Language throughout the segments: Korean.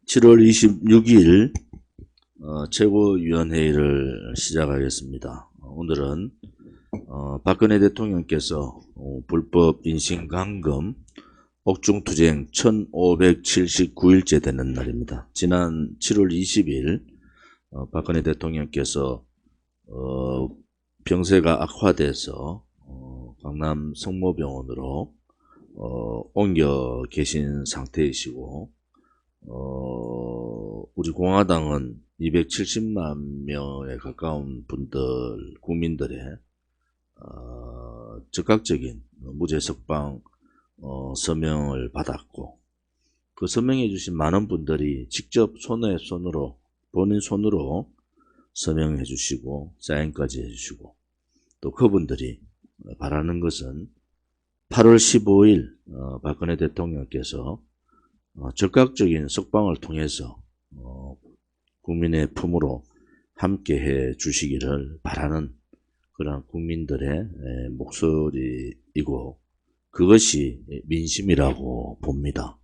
7월 26일 최고위원회의를 시작하겠습니다. 오늘은 박근혜 대통령께서 불법 인신감금 옥중투쟁 1579일째 되는 날입니다. 지난 7월 20일 박근혜 대통령께서 병세가 악화돼서 강남 성모병원으로 옮겨 계신 상태이시고 우리 공화당은 270만 명에 가까운 분들, 국민들의 즉각적인 무죄 석방 서명을 받았고, 그 서명해 주신 많은 분들이 직접 본인 손으로 서명해 주시고 사인까지 해 주시고, 또 그분들이 바라는 것은 8월 15일 박근혜 대통령께서 즉각적인 석방을 통해서 국민의 품으로 함께해 주시기를 바라는 그런 국민들의 목소리이고, 그것이 민심이라고 봅니다.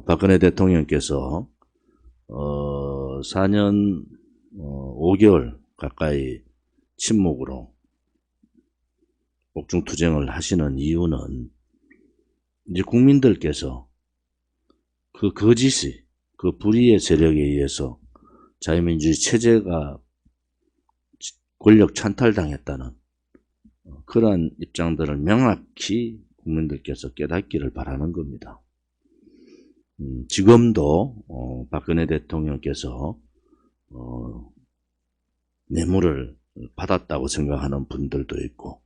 박근혜 대통령께서 4년 5개월 가까이 침묵으로 옥중투쟁을 하시는 이유는 이제 국민들께서 그 거짓이, 그 불의의 세력에 의해서 자유민주주의 체제가 권력 찬탈당했다는 그러한 입장들을 명확히 국민들께서 깨닫기를 바라는 겁니다. 지금도 박근혜 대통령께서 뇌물을 받았다고 생각하는 분들도 있고,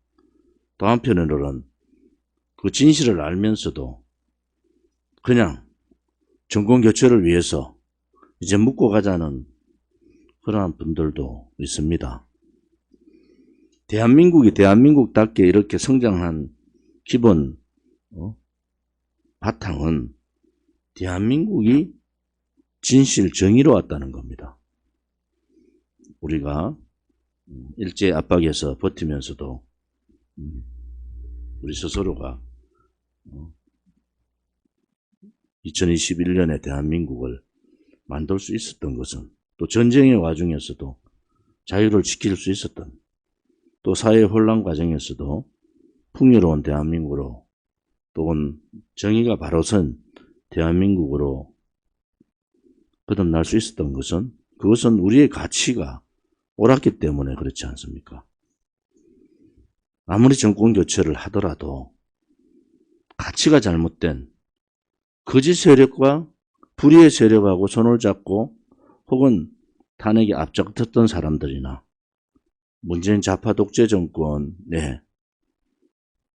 또 한편으로는 그 진실을 알면서도 그냥 정권 교체를 위해서 이제 묻고 가자는 그러한 분들도 있습니다. 대한민국이 대한민국답게 이렇게 성장한 기본 바탕은 대한민국이 진실 정의로 왔다는 겁니다. 우리가 일제 압박에서 버티면서도 우리 스스로가 2021년에 대한민국을 만들 수 있었던 것은, 또 전쟁의 와중에서도 자유를 지킬 수 있었던, 또 사회 혼란 과정에서도 풍요로운 대한민국으로, 또는 정의가 바로 선 대한민국으로 거듭날 수 있었던 것은, 그것은 우리의 가치가 옳았기 때문에 그렇지 않습니까? 아무리 정권 교체를 하더라도 가치가 잘못된 거짓 세력과 불의의 세력하고 손을 잡고 혹은 탄핵에 앞장섰던 사람들이나 문재인 좌파 독재 정권에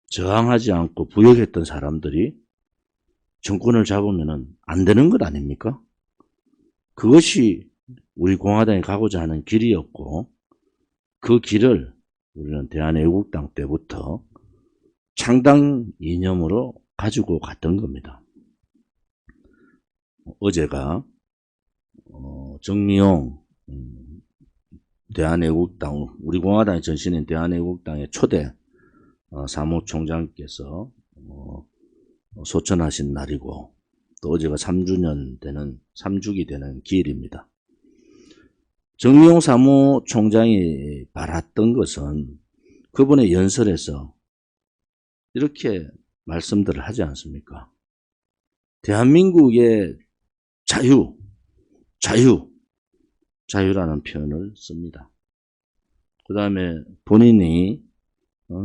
저항하지 않고 부역했던 사람들이 정권을 잡으면 안 되는 것 아닙니까? 그것이 우리 공화당이 가고자 하는 길이었고, 그 길을 우리는 대한애국당 때부터 창당 이념으로 가지고 갔던 겁니다. 어제가 정미용 대한애국당, 우리 공화당의 전신인 대한애국당의 초대 사무총장께서 소천하신 날이고, 또 어제가 3주기 되는 기일입니다. 정미용 사무총장이 바랐던 것은 그분의 연설에서 이렇게 말씀들을 하지 않습니까? 대한민국의 자유라는 표현을 씁니다. 그 다음에 본인이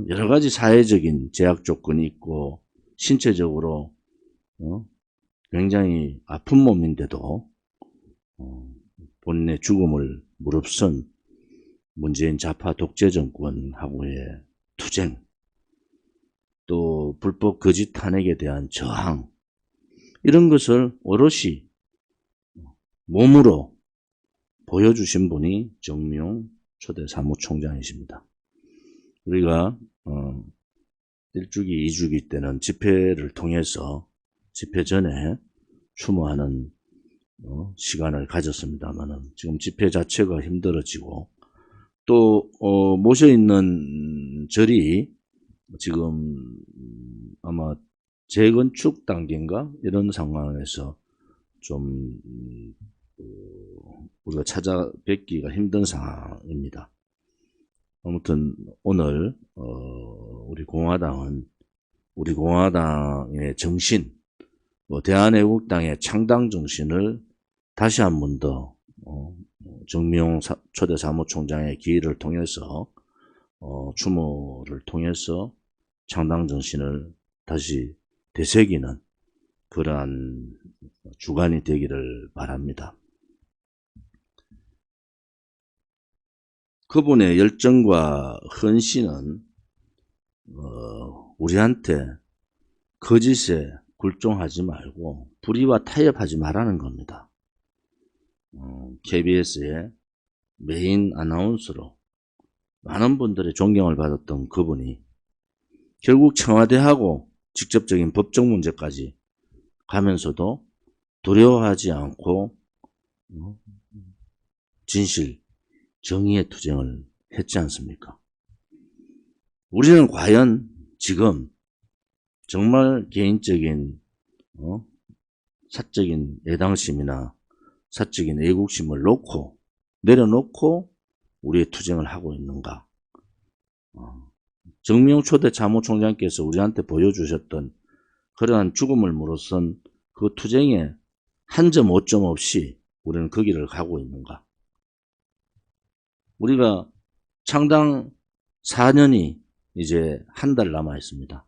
여러 가지 사회적인 제약 조건이 있고 신체적으로 굉장히 아픈 몸인데도 본인의 죽음을 무릅쓴 문재인 좌파 독재 정권하고의 투쟁, 또 불법 거짓 탄핵에 대한 저항, 이런 것을 오롯이 몸으로 보여주신 분이 정미용 초대 사무총장이십니다. 우리가 1주기, 2주기 때는 집회를 통해서 집회 전에 추모하는 시간을 가졌습니다만은, 지금 집회 자체가 힘들어지고, 또 모셔있는 절이 지금 아마 재건축 단계인가 이런 상황에서 좀 우리가 찾아뵙기가 힘든 상황입니다. 아무튼 오늘 우리 공화당의 정신, 대한애국당의 창당 정신을 다시 한 번 더 정미용 초대 사무총장의 기회를 통해서 추모를 통해서 창당 정신을 다시 되새기는 그러한 주간이 되기를 바랍니다. 그분의 열정과 헌신은 우리한테 거짓에 굴종하지 말고 불의와 타협하지 말라는 겁니다. KBS의 메인 아나운서로 많은 분들의 존경을 받았던 그분이 결국 청와대하고 직접적인 법적 문제까지 가면서도 두려워하지 않고 진실, 정의의 투쟁을 했지 않습니까? 우리는 과연 지금 정말 개인적인 사적인 애당심이나 사적인 애국심을 내려놓고 우리의 투쟁을 하고 있는가? 정미용 초대 사무총장께서 우리한테 보여주셨던 그러한 죽음을 물어선 그 투쟁에 한 점 오점 없이 우리는 그 길을 가고 있는가? 우리가 창당 4년이 이제 한 달 남아 있습니다.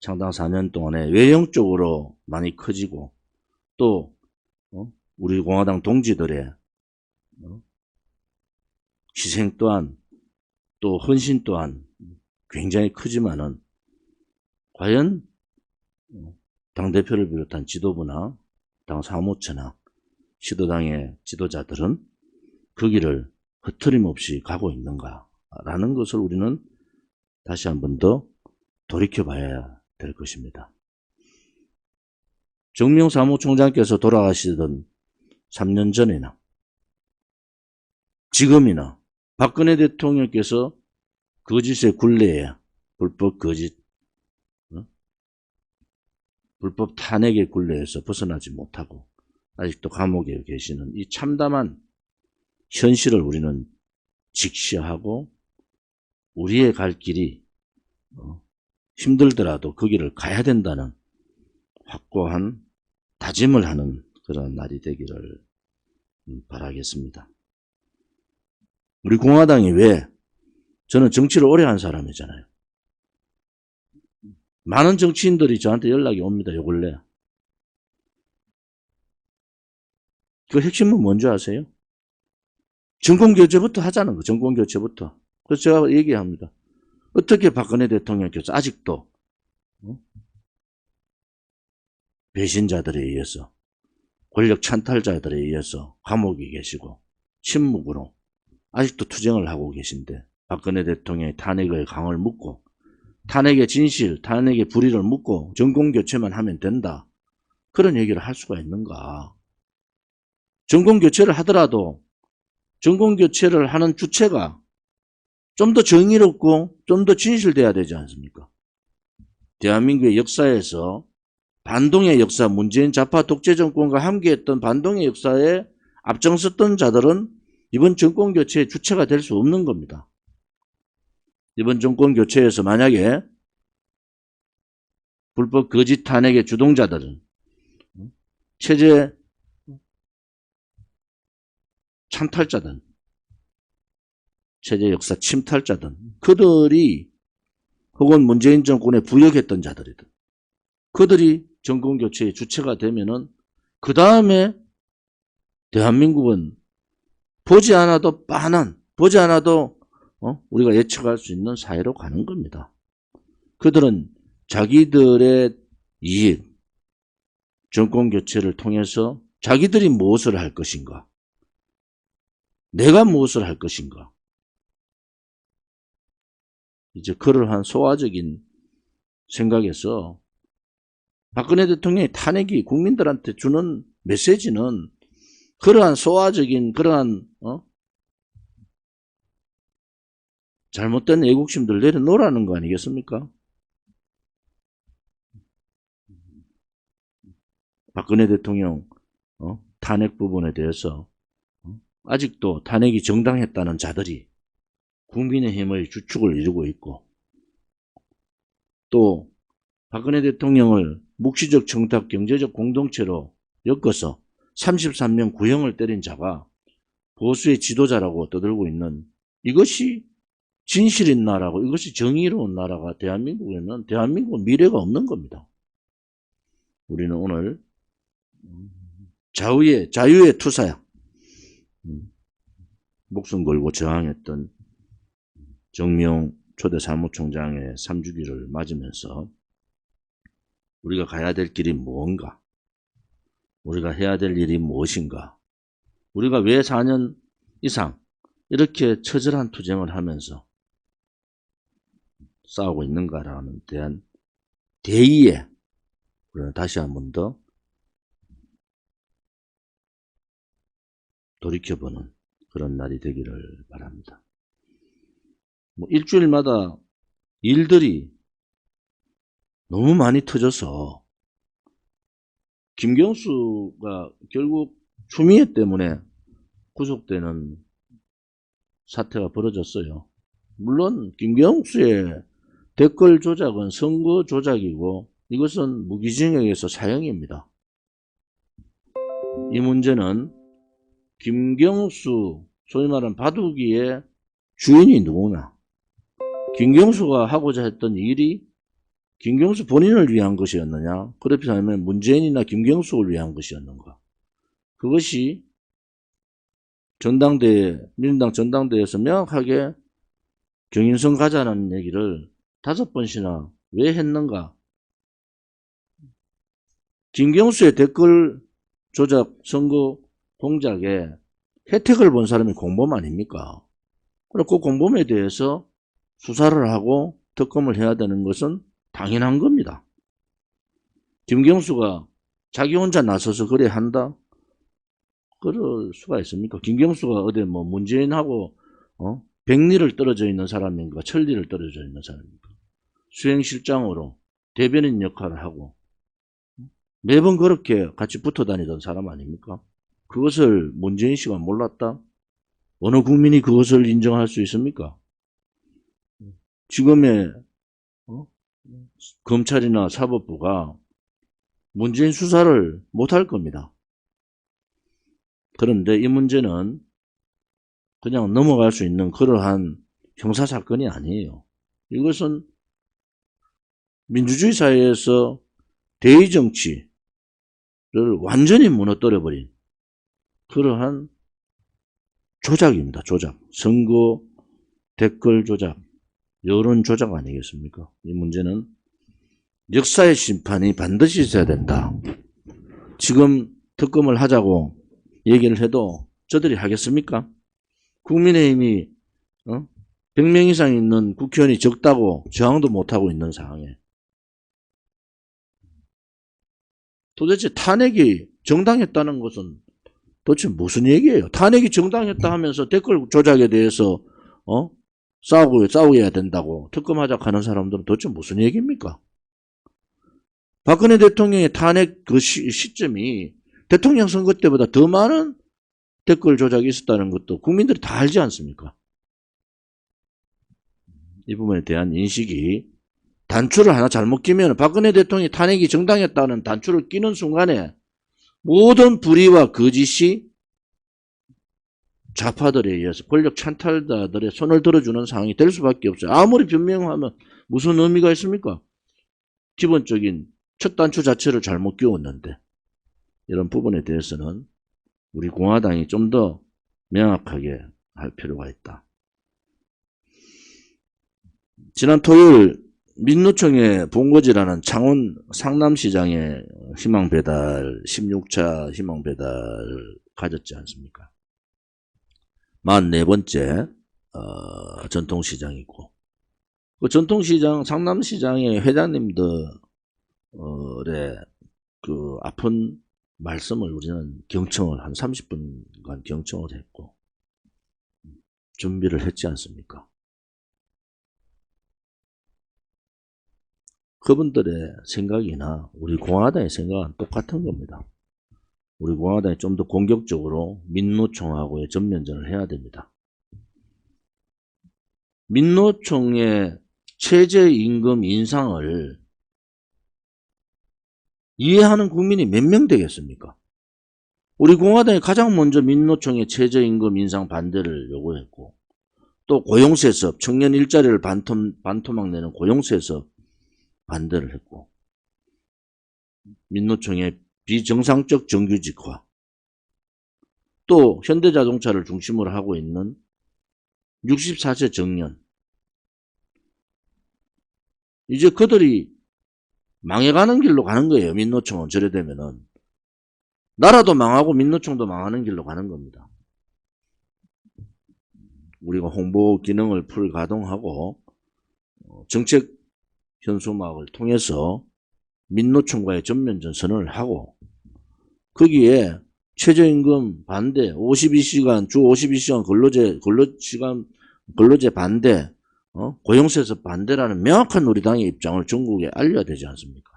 창당 4년 동안에 외형적으로 많이 커지고 또 우리 공화당 동지들의 희생 또한 또 헌신 또한 굉장히 크지만은 과연 당대표를 비롯한 지도부나 당 사무처나 시도당의 지도자들은 그 길을 흐트림없이 가고 있는가라는 것을 우리는 다시 한 번 더 돌이켜봐야 될 것입니다. 정미용 사무총장께서 돌아가시던 3년 전이나 지금이나 박근혜 대통령께서 거짓의 굴레에 불법 거짓, 불법 탄핵의 굴레에서 벗어나지 못하고 아직도 감옥에 계시는 이 참담한 현실을 우리는 직시하고 우리의 갈 길이 힘들더라도 그 길을 가야 된다는 확고한 다짐을 하는 그런 날이 되기를 바라겠습니다. 우리 공화당이 저는 정치를 오래 한 사람이잖아요. 많은 정치인들이 저한테 연락이 옵니다. 요 근래. 그 핵심은 뭔지 아세요? 정권교체부터 하자는 거. 정권교체부터. 그래서 제가 얘기합니다. 어떻게 박근혜 대통령께서 아직도 배신자들에 의해서 권력 찬탈자들에 의해서 감옥에 계시고 침묵으로 아직도 투쟁을 하고 계신데 박근혜 대통령의 탄핵의 강을 묻고 탄핵의 진실, 탄핵의 불의를 묻고 정권교체만 하면 된다. 그런 얘기를 할 수가 있는가. 정권교체를 하더라도 정권교체를 하는 주체가 좀 더 정의롭고 좀 더 진실돼야 되지 않습니까? 대한민국의 역사에서 반동의 역사, 문재인 좌파 독재 정권과 함께했던 반동의 역사에 앞장섰던 자들은 이번 정권교체의 주체가 될 수 없는 겁니다. 이번 정권교체에서 만약에 불법 거짓 탄핵의 주동자들은 체제 찬탈자든 체제 역사 침탈자든 그들이 혹은 문재인 정권에 부역했던 자들이든 그들이 정권교체의 주체가 되면은 그 다음에 대한민국은 보지 않아도 보지 않아도 우리가 예측할 수 있는 사회로 가는 겁니다. 그들은 자기들의 이익, 정권교체를 통해서 자기들이 무엇을 할 것인가, 내가 무엇을 할 것인가, 이제 그러한 소화적인 생각에서 박근혜 대통령의 탄핵이 국민들한테 주는 메시지는 그러한 소화적인 그러한 잘못된 애국심들 내려놓으라는 거 아니겠습니까? 박근혜 대통령 탄핵 부분에 대해서 아직도 탄핵이 정당했다는 자들이 국민의힘의 주축을 이루고 있고, 또 박근혜 대통령을 묵시적 청탁 경제적 공동체로 엮어서 33명 구형을 때린 자가 보수의 지도자라고 떠들고 있는, 이것이 진실인 나라고, 이것이 정의로운 나라가 대한민국에는 대한민국 미래가 없는 겁니다. 우리는 오늘 자유의 투사야. 목숨 걸고 저항했던 정명 초대 사무총장의 3주기를 맞으면서 우리가 가야 될 길이 무언가, 우리가 해야 될 일이 무엇인가, 우리가 왜 4년 이상 이렇게 처절한 투쟁을 하면서 싸우고 있는가라는 대한 대의에 우리는 다시 한 번 더 돌이켜보는 그런 날이 되기를 바랍니다. 일주일마다 일들이 너무 많이 터져서 김경수가 결국 추미애 때문에 구속되는 사태가 벌어졌어요. 물론 김경수의 댓글 조작은 선거 조작이고 이것은 무기징역에서 사형입니다. 이 문제는 김경수, 소위 말하는 바둑이의 주인이 누구냐, 김경수가 하고자 했던 일이 김경수 본인을 위한 것이었느냐, 그렇다면 문재인이나 김경수를 위한 것이었는가, 그것이 민주당 전당대회에서 명확하게 경인선 가자는 얘기를 5번씩이나 왜 했는가. 김경수의 댓글 조작 선거 공작에 혜택을 본 사람이 공범 아닙니까? 그럼 그 공범에 대해서 수사를 하고 특검을 해야 되는 것은 당연한 겁니다. 김경수가 자기 혼자 나서서 그래 한다? 그럴 수가 있습니까? 김경수가 어디 문재인하고 백리를 떨어져 있는 사람인가, 천리를 떨어져 있는 사람인가? 수행실장으로 대변인 역할을 하고 매번 그렇게 같이 붙어 다니던 사람 아닙니까? 그것을 문재인 씨가 몰랐다? 어느 국민이 그것을 인정할 수 있습니까? 지금의 검찰이나 사법부가 문재인 수사를 못할 겁니다. 그런데 이 문제는 그냥 넘어갈 수 있는 그러한 형사사건이 아니에요. 이것은 민주주의 사회에서 대의정치를 완전히 무너뜨려버린 그러한 조작입니다. 조작. 선거 댓글 조작, 여론 조작 아니겠습니까? 이 문제는 역사의 심판이 반드시 있어야 된다. 지금 특검을 하자고 얘기를 해도 저들이 하겠습니까? 국민의힘이 100명 이상 있는 국회의원이 적다고 저항도 못하고 있는 상황에 도대체 탄핵이 정당했다는 것은 도대체 무슨 얘기예요? 탄핵이 정당했다 하면서 댓글 조작에 대해서 싸우게 된다고 특검하자 하는 사람들은 도대체 무슨 얘기입니까? 박근혜 대통령의 탄핵 그 시점이 대통령 선거 때보다 더 많은 댓글 조작이 있었다는 것도 국민들이 다 알지 않습니까? 이 부분에 대한 인식이, 단추를 하나 잘못 끼면 박근혜 대통령이 탄핵이 정당했다는 단추를 끼는 순간에 모든 불의와 거짓이 좌파들에 의해서 권력 찬탈자들의 손을 들어주는 상황이 될 수밖에 없어요. 아무리 변명하면 무슨 의미가 있습니까? 기본적인 첫 단추 자체를 잘못 끼웠는데, 이런 부분에 대해서는 우리 공화당이 좀 더 명확하게 할 필요가 있다. 지난 토요일 민노총의 본거지라는 창원 상남시장의 희망배달, 16차 희망배달을 가졌지 않습니까? 44번째 전통시장이고, 그 전통시장, 상남시장의 회장님들의 그 아픈 말씀을 우리는 경청을 한 30분간 경청을 했고 준비를 했지 않습니까? 그분들의 생각이나 우리 공화당의 생각은 똑같은 겁니다. 우리 공화당이 좀 더 공격적으로 민노총하고의 전면전을 해야 됩니다. 민노총의 최저임금 인상을 이해하는 국민이 몇 명 되겠습니까? 우리 공화당이 가장 먼저 민노총의 최저임금 인상 반대를 요구했고, 또 고용세습, 청년 일자리를 반토막 내는 고용세습 반대를 했고, 민노총의 비정상적 정규직화, 또 현대자동차를 중심으로 하고 있는 64세 정년, 이제 그들이 망해가는 길로 가는 거예요. 민노총은 저래 되면은. 나라도 망하고 민노총도 망하는 길로 가는 겁니다. 우리가 홍보 기능을 풀 가동하고 정책 현수막을 통해서 민노총과의 전면전 선언을 하고, 거기에 최저임금 반대, 52시간, 주 52시간 근로제 반대, 고용세습 반대라는 명확한 우리 당의 입장을 전국에 알려야 되지 않습니까?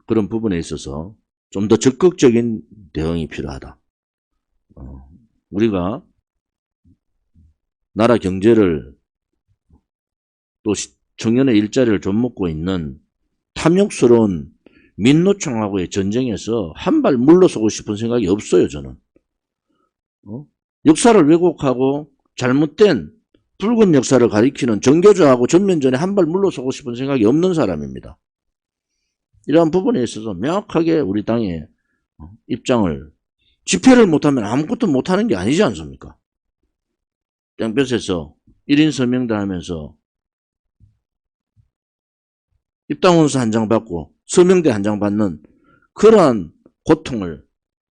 그런 부분에 있어서 좀 더 적극적인 대응이 필요하다. 우리가 나라 경제를 또 청년의 일자리를 좀먹고 있는 탐욕스러운 민노총하고의 전쟁에서 한 발 물러서고 싶은 생각이 없어요, 저는. 역사를 왜곡하고 잘못된 붉은 역사를 가리키는 정교조하고 전면전에 한 발 물러서고 싶은 생각이 없는 사람입니다. 이러한 부분에 있어서 명확하게 우리 당의 입장을, 집회를 못하면 아무것도 못하는 게 아니지 않습니까? 땡볕에서 1인 서명대 하면서 입당원서 한 장 받고 서명대 한 장 받는 그러한 고통을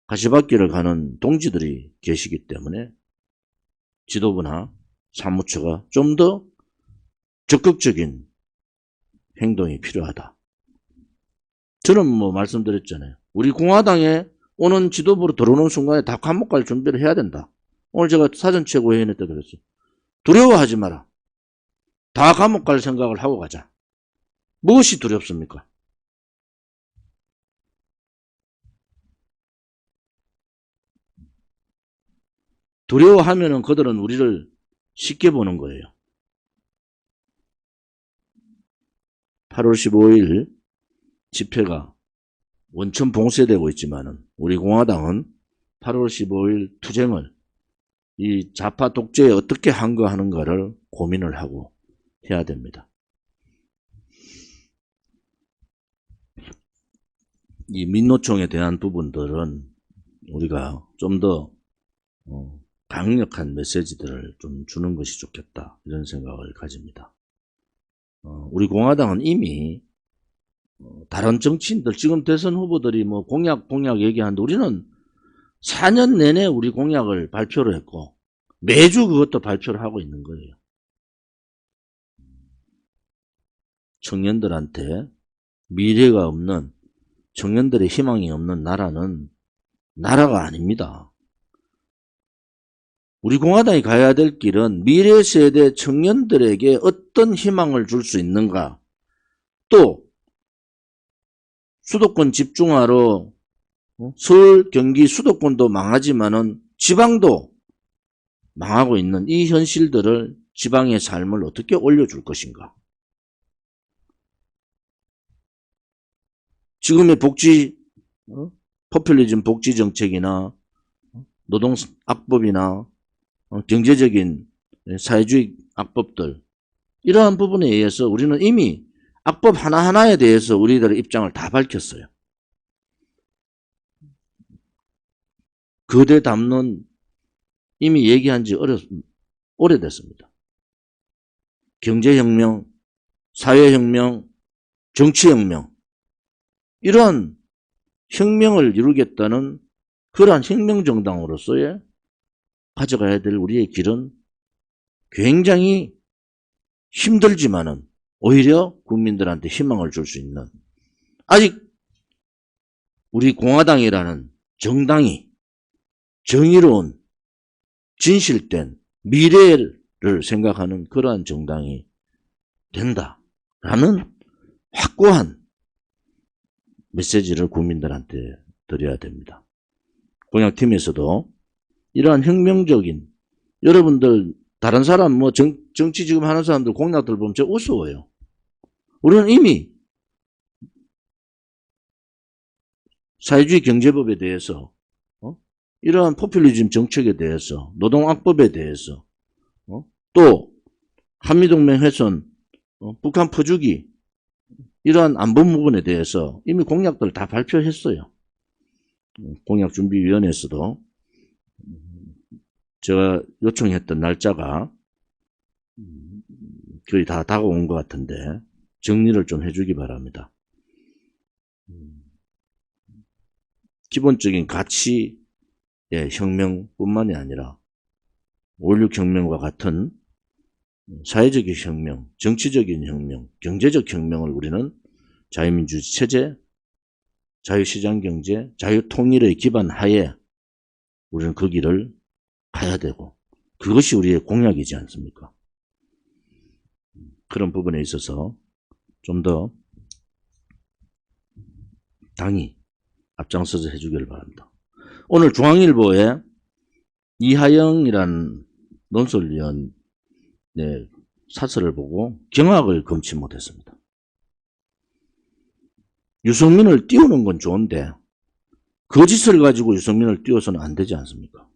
가시밭길을 가는 동지들이 계시기 때문에 지도부나 사무처가 좀 더 적극적인 행동이 필요하다. 저는 말씀드렸잖아요. 우리 공화당에 오는 지도부로 들어오는 순간에 다 감옥 갈 준비를 해야 된다. 오늘 제가 사전최고회의 때도 그랬어요. 두려워하지 마라. 다 감옥 갈 생각을 하고 가자. 무엇이 두렵습니까? 두려워하면은 그들은 우리를 쉽게 보는 거예요. 8월 15일 집회가 원천 봉쇄되고 있지만은 우리 공화당은 8월 15일 투쟁을 이 좌파 독재에 어떻게 항거하는가를 고민을 하고 해야 됩니다. 이 민노총에 대한 부분들은 우리가 좀 더 강력한 메시지들을 좀 주는 것이 좋겠다, 이런 생각을 가집니다. 우리 공화당은 이미 다른 정치인들, 지금 대선 후보들이 공약 얘기하는데 우리는 4년 내내 우리 공약을 발표를 했고 매주 그것도 발표를 하고 있는 거예요. 청년들한테 미래가 없는, 청년들의 희망이 없는 나라는 나라가 아닙니다. 우리 공화당이 가야 될 길은 미래 세대 청년들에게 어떤 희망을 줄 수 있는가, 또 수도권 집중화로 서울, 경기, 수도권도 망하지만은 지방도 망하고 있는 이 현실들을, 지방의 삶을 어떻게 올려줄 것인가. 지금의 복지, 포퓰리즘 복지 정책이나 노동 악법이나 경제적인 사회주의 악법들, 이러한 부분에 의해서 우리는 이미 악법 하나하나에 대해서 우리들의 입장을 다 밝혔어요. 거대 담론 이미 얘기한 지 오래됐습니다. 경제혁명, 사회혁명, 정치혁명, 이러한 혁명을 이루겠다는 그러한 혁명정당으로서의 가져가야 될 우리의 길은 굉장히 힘들지만은 오히려 국민들한테 희망을 줄 수 있는, 아직 우리 공화당이라는 정당이 정의로운, 진실된 미래를 생각하는 그러한 정당이 된다라는 확고한 메시지를 국민들한테 드려야 됩니다. 공약팀에서도 이러한 혁명적인, 여러분들 다른 사람 뭐 정치 지금 하는 사람들 공약들 보면 저 우스워요. 우리는 이미 사회주의 경제법에 대해서 이러한 포퓰리즘 정책에 대해서 노동악법에 대해서 또 한미동맹 훼손, 북한 퍼주기 이러한 안보부분에 대해서 이미 공약들을 다 발표했어요. 공약준비위원회에서도 제가 요청했던 날짜가 거의 다 다가온 것 같은데 정리를 좀 해주기 바랍니다. 기본적인 가치의 혁명뿐만이 아니라 5.16 혁명과 같은 사회적인 혁명, 정치적인 혁명, 경제적 혁명을 우리는 자유민주주의 체제, 자유시장경제, 자유통일의 기반 하에 우리는 그 길을 가야 되고 그것이 우리의 공약이지 않습니까? 그런 부분에 있어서 좀 더 당이 앞장서서 해주기를 바랍니다. 오늘 중앙일보에 이하영이라는 논설위원의 사설을 보고 경악을 금치 못했습니다. 유승민을 띄우는 건 좋은데 거짓을 가지고 유승민을 띄워서는 안 되지 않습니까?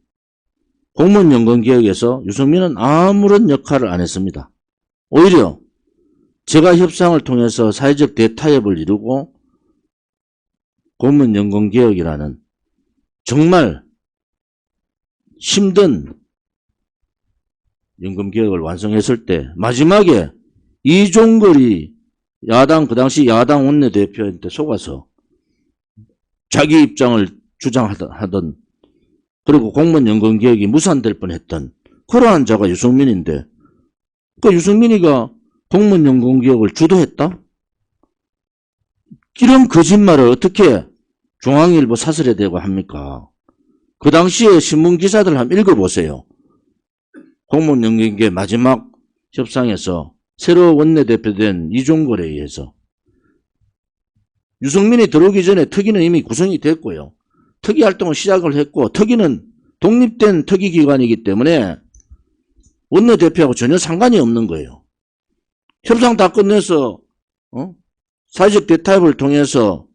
공무원연금개혁에서 유승민은 아무런 역할을 안 했습니다. 오히려 제가 협상을 통해서 사회적 대타협을 이루고 공무원연금개혁이라는 정말 힘든 연금개혁을 완성했을 때 마지막에 이종걸이 그 당시 야당 원내대표한테 속아서 자기 입장을 주장하던 그리고 공무원연금개혁이 무산될 뻔했던 그러한 자가 유승민인데 그 유승민이가 공무원연금개혁을 주도했다? 이런 거짓말을 어떻게 중앙일보 사설에 대고 합니까? 그 당시에 신문기사들 한번 읽어보세요. 공무원연금개혁 마지막 협상에서 새로 원내대표 된 이종걸에 의해서 유승민이 들어오기 전에 특위는 이미 구성이 됐고요. 특위 활동을 시작을 했고 특위는 독립된 특위기관이기 때문에 원내대표하고 전혀 상관이 없는 거예요. 협상 다 끝내서 사회적 대타협을 통해서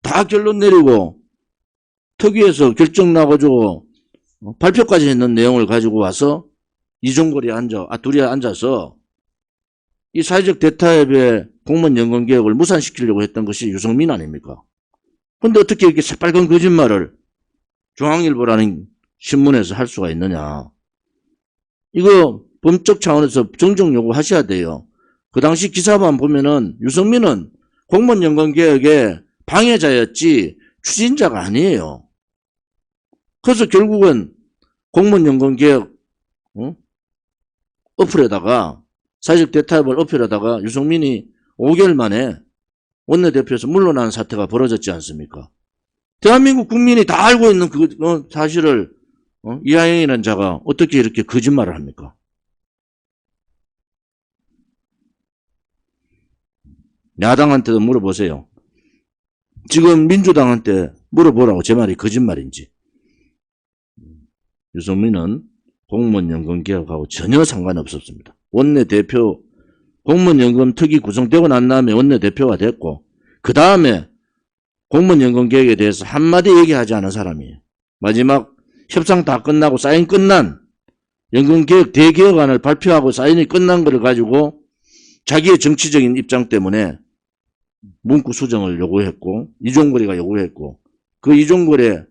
다 결론 내리고 특위에서 결정 나가지고 발표까지 했는 내용을 가지고 와서 이종걸이 둘이 앉아서 이 사회적 대타협의 공무원연금개혁을 무산시키려고 했던 것이 유승민 아닙니까? 근데 어떻게 이렇게 새빨간 거짓말을 중앙일보라는 신문에서 할 수가 있느냐. 이거 법적 차원에서 정정 요구하셔야 돼요. 그 당시 기사만 보면은 유승민은 공무원연금개혁의 방해자였지 추진자가 아니에요. 그래서 결국은 공무원연금개혁 어플에다가 사회적 대타협을 어플에다가 유승민이 5개월 만에 원내대표에서 물러나는 사태가 벌어졌지 않습니까? 대한민국 국민이 다 알고 있는 그 사실을 이하영이라는 자가 어떻게 이렇게 거짓말을 합니까? 야당한테도 물어보세요. 지금 민주당한테 물어보라고 제 말이 거짓말인지. 유승민은 공무원연금개혁하고 전혀 상관없었습니다. 원내대표 공무원연금 특위 구성되고 난 다음에 원내대표가 됐고 그 다음에 공무원연금개혁에 대해서 한마디 얘기하지 않은 사람이에요. 마지막 협상 다 끝나고 사인 끝난 연금개혁 대개혁안을 발표하고 사인이 끝난 것을 가지고 자기의 정치적인 입장 때문에 문구 수정을 요구했고 이종걸이가 요구했고 그 이종걸의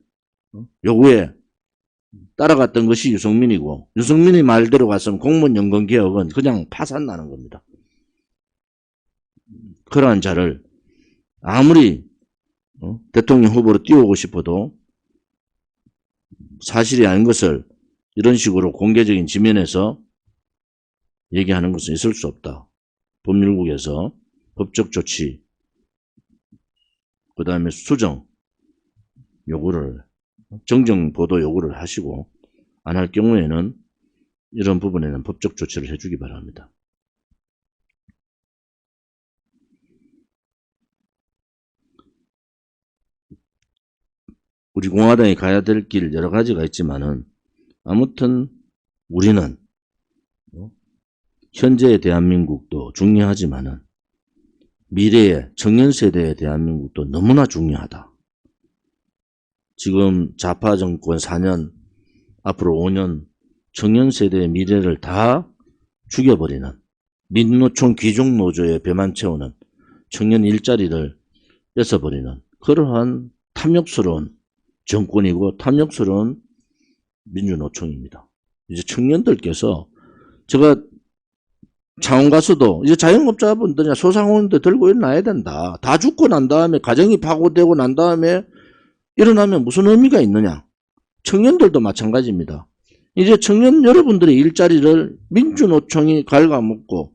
요구에 따라갔던 것이 유승민이고 유승민이 말대로 갔으면 공무원연금개혁은 그냥 파산나는 겁니다. 그러한 자를 아무리 대통령 후보로 띄우고 싶어도 사실이 아닌 것을 이런 식으로 공개적인 지면에서 얘기하는 것은 있을 수 없다. 법률국에서 법적 조치 그 다음에 수정 요구를 정정 보도 요구를 하시고 안 할 경우에는 이런 부분에는 법적 조치를 해주기 바랍니다. 우리 공화당이 가야 될 길 여러 가지가 있지만은 아무튼 우리는 현재의 대한민국도 중요하지만은 미래의 청년 세대의 대한민국도 너무나 중요하다. 지금 좌파 정권 4년, 앞으로 5년 청년 세대의 미래를 다 죽여버리는 민노총 귀족노조의 배만 채우는 청년 일자리를 뺏어버리는 그러한 탐욕스러운 정권이고 탐욕스러운 민주노총입니다. 이제 청년들께서 제가 창원 가서도 이제 자영업자분들이나 소상공인들 들고 일어나야 된다. 다 죽고 난 다음에 가정이 파고되고 난 다음에 일어나면 무슨 의미가 있느냐. 청년들도 마찬가지입니다. 이제 청년 여러분들의 일자리를 민주노총이 갉아먹고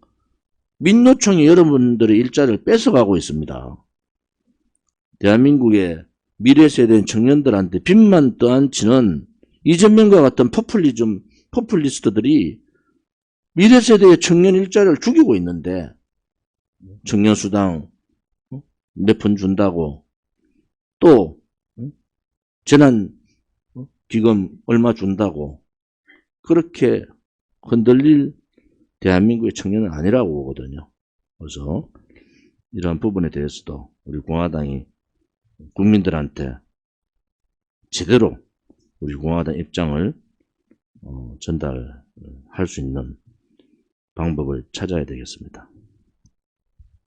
민노총이 여러분들의 일자리를 뺏어가고 있습니다. 대한민국의 미래 세대인 청년들한테 빚만 떠안치는 이재명과 같은 포퓰리스트들이 미래 세대의 청년 일자리를 죽이고 있는데 청년수당 몇 푼 준다고 또 재난기금 얼마 준다고 그렇게 흔들릴 대한민국의 청년은 아니라고 보거든요. 그래서 이러한 부분에 대해서도 우리 공화당이 국민들한테 제대로 우리 공화당 입장을 전달할 수 있는 방법을 찾아야 되겠습니다.